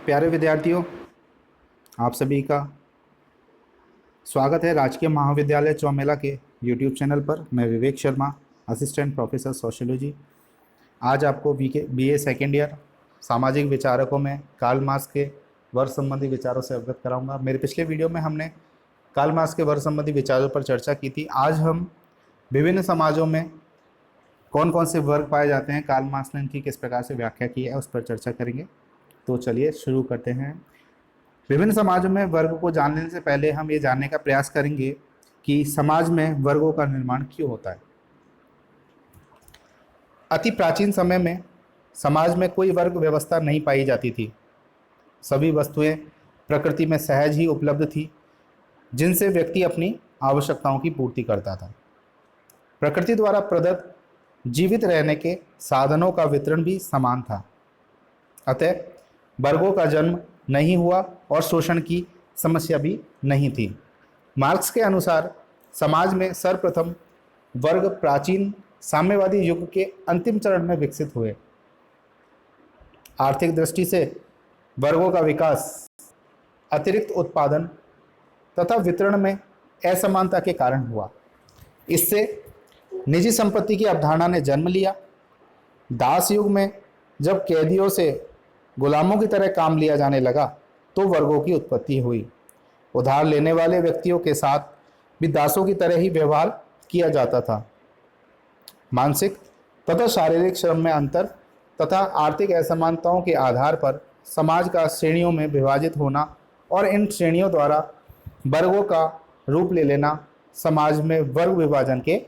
प्यारे विद्यार्थियों, आप सभी का स्वागत है राजकीय महाविद्यालय चौमेला के YouTube चैनल पर। मैं Vivek Sharma, assistant professor sociology, आज आपको BA सेकेंड ईयर सामाजिक विचारकों में कार्ल मार्क्स के वर्ग संबंधी विचारों से अवगत कराऊंगा। मेरे पिछले वीडियो में हमने कार्ल मार्क्स के वर्ग संबंधी विचारों पर चर्चा की थी। आज हम विभिन्न समाजों में कौन कौन से वर्ग पाए जाते हैं, कार्ल मार्क्स ने इनकी किस प्रकार से व्याख्या की है, उस पर चर्चा करेंगे। तो चलिए शुरू करते हैं। विभिन्न समाजों में वर्ग को जान लेने से पहले हम ये जानने का प्रयास करेंगे कि समाज में वर्गों का निर्माण क्यों होता है। अति प्राचीन समय में समाज में कोई वर्ग व्यवस्था नहीं पाई जाती थी। सभी वस्तुएं प्रकृति में सहज ही उपलब्ध थी, जिनसे व्यक्ति अपनी आवश्यकताओं की पूर्ति करता था। प्रकृति द्वारा प्रदत्त जीवित रहने के साधनों का वितरण भी समान था। अतः वर्गों का जन्म नहीं हुआ और शोषण की समस्या भी नहीं थी। मार्क्स के अनुसार समाज में सर्वप्रथम वर्ग प्राचीन साम्यवादी युग के अंतिम चरण में विकसित हुए। आर्थिक दृष्टि से वर्गों का विकास अतिरिक्त उत्पादन तथा वितरण में असमानता के कारण हुआ। इससे निजी संपत्ति की अवधारणा ने जन्म लिया। दास युग में जब कैदियों से गुलामों की तरह काम लिया जाने लगा तो वर्गों की उत्पत्ति हुई। उधार लेने वाले व्यक्तियों के साथ भी दासों की तरह ही व्यवहार किया जाता था। मानसिक तथा शारीरिक श्रम में अंतर तथा आर्थिक असमानताओं के आधार पर समाज का श्रेणियों में विभाजित होना और इन श्रेणियों द्वारा वर्गों का रूप ले लेना समाज में वर्ग विभाजन के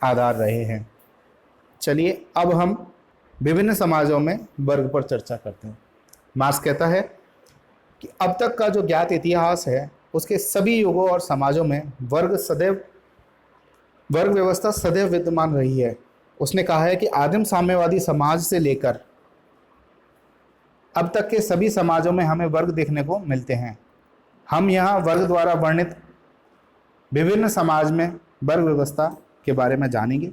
आधार रहे हैं। चलिए अब हम विभिन्न समाजों में वर्ग पर चर्चा करते हैं। मार्क्स कहता है कि अब तक का जो ज्ञात इतिहास है उसके सभी युगों और समाजों में वर्ग व्यवस्था सदैव विद्यमान रही है। उसने कहा है कि आदिम साम्यवादी समाज से लेकर अब तक के सभी समाजों में हमें वर्ग देखने को मिलते हैं। हम यहाँ वर्ग द्वारा वर्णित विभिन्न समाज में वर्ग व्यवस्था के बारे में जानेंगे।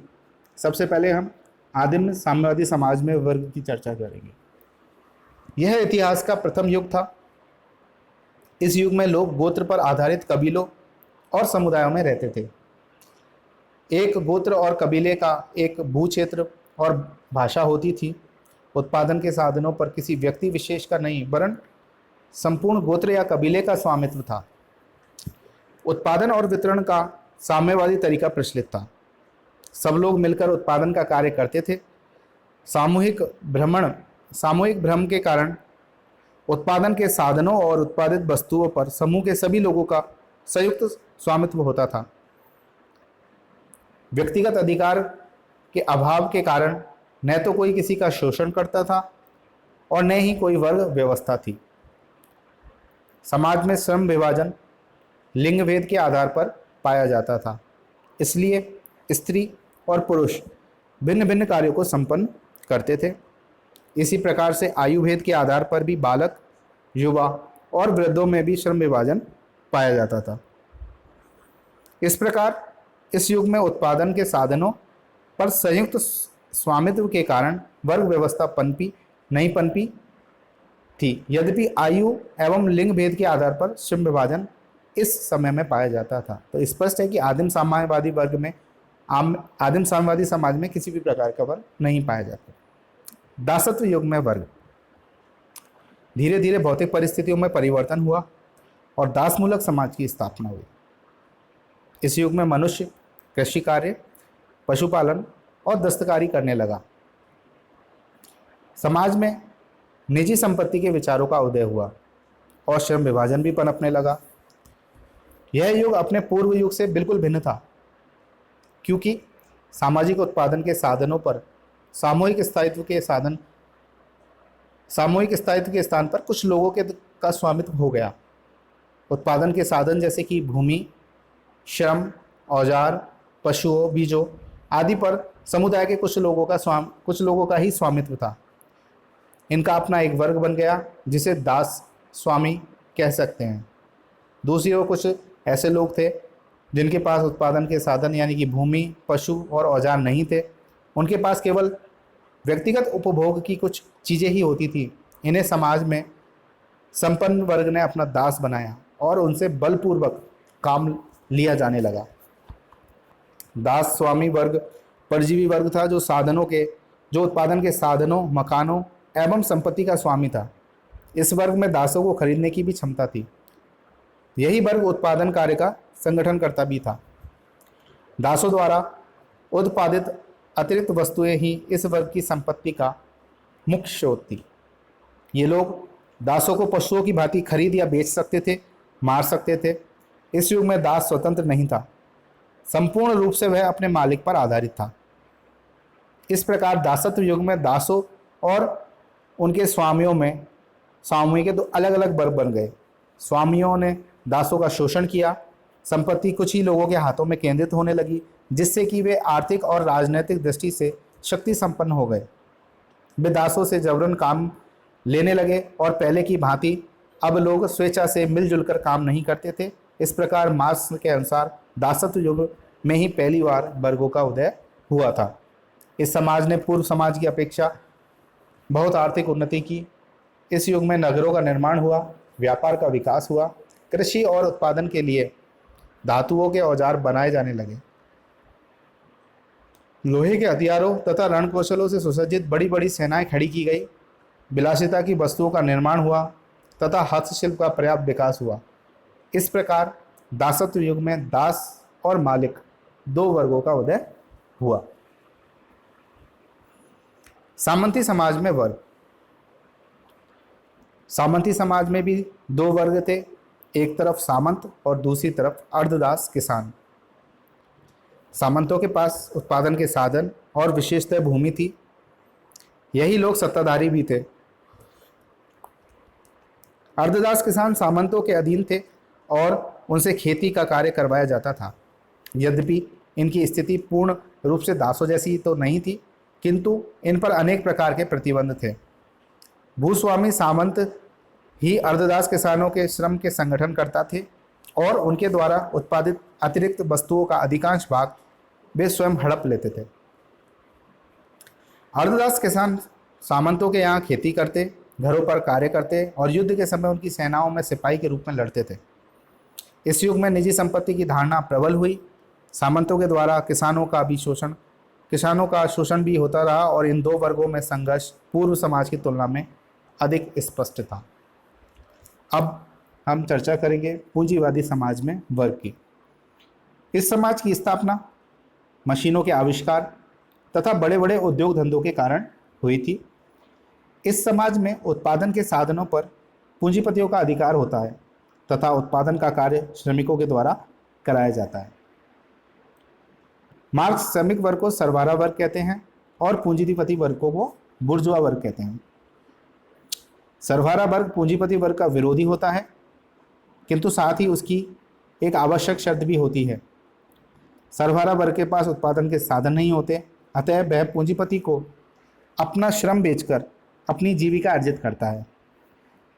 सबसे पहले हम आदिम साम्यवादी समाज में वर्ग की चर्चा करेंगे। यह इतिहास का प्रथम युग था। इस युग में लोग गोत्र पर आधारित कबीलों और समुदायों में रहते थे। एक गोत्र और कबीले का एक भूक्षेत्र और भाषा होती थी। उत्पादन के साधनों पर किसी व्यक्ति विशेष का नहीं वरन संपूर्ण गोत्र या कबीले का स्वामित्व था। उत्पादन और वितरण का साम्यवादी तरीका प्रचलित था। सब लोग मिलकर उत्पादन का कार्य करते थे। सामूहिक भ्रम के कारण उत्पादन के साधनों और उत्पादित वस्तुओं पर समूह के सभी लोगों का संयुक्त स्वामित्व होता था। व्यक्तिगत अधिकार के अभाव के कारण न तो कोई किसी का शोषण करता था और न ही कोई वर्ग व्यवस्था थी। समाज में श्रम विभाजन लिंग भेद के आधार पर पाया जाता था। इसलिए स्त्री और पुरुष भिन्न भिन्न कार्यों को संपन्न करते थे। इसी प्रकार से आयु भेद के आधार पर भी बालक, युवा और वृद्धों में भी श्रम विभाजन पाया जाता था। इस प्रकार इस युग में उत्पादन के साधनों पर संयुक्त स्वामित्व के कारण वर्ग व्यवस्था नहीं पनपी थी। यद्यपि आयु एवं लिंग भेद के आधार पर श्रम विभाजन इस समय में पाया जाता था। तो स्पष्ट है कि आदिम साम्यवादी समाज में किसी भी प्रकार का वर्ग नहीं पाया जाता। दासत्व युग में वर्ग। धीरे धीरे भौतिक परिस्थितियों में परिवर्तन हुआ और दासमूलक समाज की स्थापना हुई। इस युग में मनुष्य कृषि कार्य, पशुपालन और दस्तकारी करने लगा। समाज में निजी संपत्ति के विचारों का उदय हुआ और श्रम विभाजन भी पनपने लगा। यह युग अपने पूर्व युग से बिल्कुल भिन्न था, क्योंकि सामाजिक उत्पादन के साधनों पर सामूहिक स्थायित्व के स्थान पर कुछ लोगों का स्वामित्व हो गया। उत्पादन के साधन जैसे कि भूमि, श्रम, औजार, पशुओं, बीजों आदि पर समुदाय के कुछ लोगों का ही स्वामित्व था। इनका अपना एक वर्ग बन गया जिसे दास स्वामी कह सकते हैं। दूसरी ओर कुछ ऐसे लोग थे जिनके पास उत्पादन के साधन यानी कि भूमि, पशु और औजार नहीं थे। उनके पास केवल व्यक्तिगत उपभोग की कुछ चीज़ें ही होती थी। इन्हें समाज में संपन्न वर्ग ने अपना दास बनाया और उनसे बलपूर्वक काम लिया जाने लगा। दास स्वामी वर्ग परजीवी वर्ग था, जो उत्पादन के साधनों, मकानों एवं संपत्ति का स्वामी था। इस वर्ग में दासों को खरीदने की भी क्षमता थी। यही वर्ग उत्पादन कार्य का संगठन करता भी था। दासों द्वारा उत्पादित अतिरिक्त वस्तुएं ही इस वर्ग की संपत्ति का मुख्य स्रोत थी। ये लोग दासों को पशुओं की भांति खरीद या बेच सकते थे, मार सकते थे। इस युग में दास स्वतंत्र नहीं था, संपूर्ण रूप से वह अपने मालिक पर आधारित था। इस प्रकार दासत्व युग में दासों और उनके स्वामियों के दो अलग अलग वर्ग बन गए। स्वामियों ने दासों का शोषण किया, संपत्ति कुछ ही लोगों के हाथों में केंद्रित होने लगी, जिससे कि वे आर्थिक और राजनीतिक दृष्टि से शक्ति संपन्न हो गए। वे दासों से जबरन काम लेने लगे और पहले की भांति अब लोग स्वेच्छा से मिलजुल कर काम नहीं करते थे। इस प्रकार मार्क्स के अनुसार दासत्व युग में ही पहली बार वर्गों का उदय हुआ था। इस समाज ने पूर्व समाज की अपेक्षा बहुत आर्थिक उन्नति की। इस युग में नगरों का निर्माण हुआ, व्यापार का विकास हुआ, कृषि और उत्पादन के लिए धातुओं के औजार बनाए जाने लगे। लोहे के हथियारों तथा रणकौशलों से सुसज्जित बड़ी बड़ी सेनाएं खड़ी की गई। विलासिता की वस्तुओं का निर्माण हुआ तथा हस्तशिल्प का पर्याप्त विकास हुआ। इस प्रकार दासत्व युग में दास और मालिक दो वर्गों का उदय हुआ। सामंती समाज में वर्ग। सामंती समाज में भी दो वर्ग थे, एक तरफ सामंत और दूसरी तरफ अर्धदास किसान। सामंतों के पास उत्पादन के साधन और विशेषतः भूमि थी। यही लोग सत्ताधारी भी थे। अर्धदास किसान सामंतों के अधीन थे और उनसे खेती का कार्य करवाया जाता था। यद्यपि इनकी स्थिति पूर्ण रूप से दासों जैसी तो नहीं थी, किंतु इन पर अनेक प्रकार के प्रतिबंध थे। भूस्वामी सामंत ही अर्धदास किसानों के श्रम के संगठन करता थे और उनके द्वारा उत्पादित अतिरिक्त वस्तुओं का अधिकांश भाग वे स्वयं हड़प लेते थे। अर्धदास किसान सामंतों के यहाँ खेती करते, घरों पर कार्य करते और युद्ध के समय उनकी सेनाओं में सिपाही के रूप में लड़ते थे। इस युग में निजी संपत्ति की धारणा प्रबल हुई। सामंतों के द्वारा किसानों का शोषण भी होता रहा और इन दो वर्गों में संघर्ष पूर्व समाज की तुलना में अधिक स्पष्ट था। अब हम चर्चा करेंगे पूंजीवादी समाज में वर्ग की। इस समाज की स्थापना मशीनों के आविष्कार तथा बड़े बड़े उद्योग धंधों के कारण हुई थी। इस समाज में उत्पादन के साधनों पर पूंजीपतियों का अधिकार होता है तथा उत्पादन का कार्य श्रमिकों के द्वारा कराया जाता है। मार्क्स श्रमिक वर्ग को सरवारा वर्ग कहते हैं और पूंजीपति वर्ग को बुर्जुआ वर्ग कहते हैं। सरवारा वर्ग पूंजीपति वर्ग का विरोधी होता है, किंतु साथ ही उसकी एक आवश्यक शर्त भी होती है। सरवारा वर्ग के पास उत्पादन के साधन नहीं होते, अतः वह पूंजीपति को अपना श्रम बेचकर अपनी जीविका अर्जित करता है।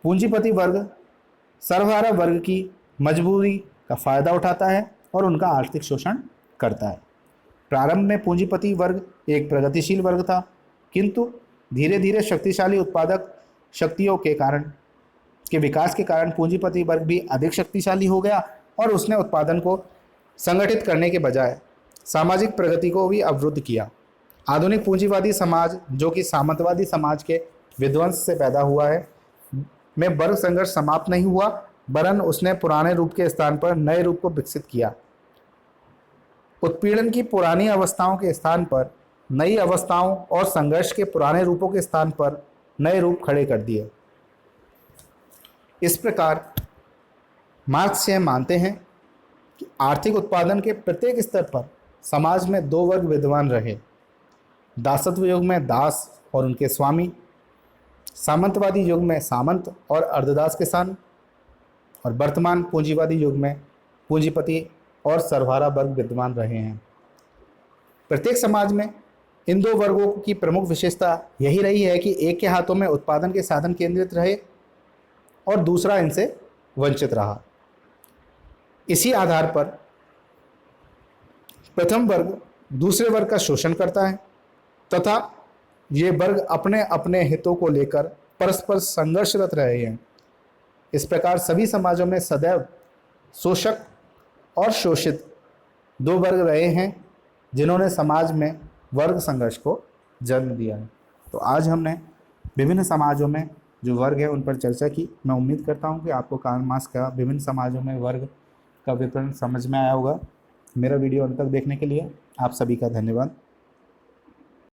पूंजीपति वर्ग सरवारा वर्ग की मजबूरी का फायदा उठाता है और उनका आर्थिक शोषण करता है। प्रारंभ में पूंजीपति वर्ग एक प्रगतिशील वर्ग था, किंतु धीरे धीरे शक्तिशाली उत्पादक शक्तियों के विकास के कारण पूंजीपति वर्ग भी अधिक शक्तिशाली हो गया और उसने उत्पादन को संगठित करने के बजाय सामाजिक प्रगति को भी अवरुद्ध किया। आधुनिक पूंजीवादी समाज, जो कि सामंतवादी समाज के विध्वंस से पैदा हुआ है, में वर्ग संघर्ष समाप्त नहीं हुआ, वरन उसने पुराने रूप के स्थान पर नए रूप को विकसित किया। उत्पीड़न की पुरानी अवस्थाओं के स्थान पर नई अवस्थाओं और संघर्ष के पुराने रूपों के स्थान पर नए रूप खड़े कर दिए। इस प्रकार मार्क्स यह मानते हैं कि आर्थिक उत्पादन के प्रत्येक स्तर पर समाज में दो वर्ग विद्यमान रहे। दासत्व युग में दास और उनके स्वामी, सामंतवादी युग में सामंत और अर्धदास किसान, और वर्तमान पूंजीवादी युग में पूंजीपति और सरवारा वर्ग विद्यमान रहे हैं। प्रत्येक समाज में इन दो वर्गों की प्रमुख विशेषता यही रही है कि एक के हाथों में उत्पादन के साधन केंद्रित रहे और दूसरा इनसे वंचित रहा। इसी आधार पर प्रथम वर्ग दूसरे वर्ग का शोषण करता है तथा ये वर्ग अपने अपने हितों को लेकर परस्पर संघर्षरत रहे हैं। इस प्रकार सभी समाजों में सदैव शोषक और शोषित दो वर्ग रहे हैं जिन्होंने समाज में वर्ग संघर्ष को जन्म दिया है। तो आज हमने विभिन्न समाजों में जो वर्ग है उन पर चर्चा की। मैं उम्मीद करता हूँ कि आपको कार्ल मार्क्स का विभिन्न समाजों में वर्ग का विवरण समझ में आया होगा। मेरा वीडियो अंत तक देखने के लिए आप सभी का धन्यवाद।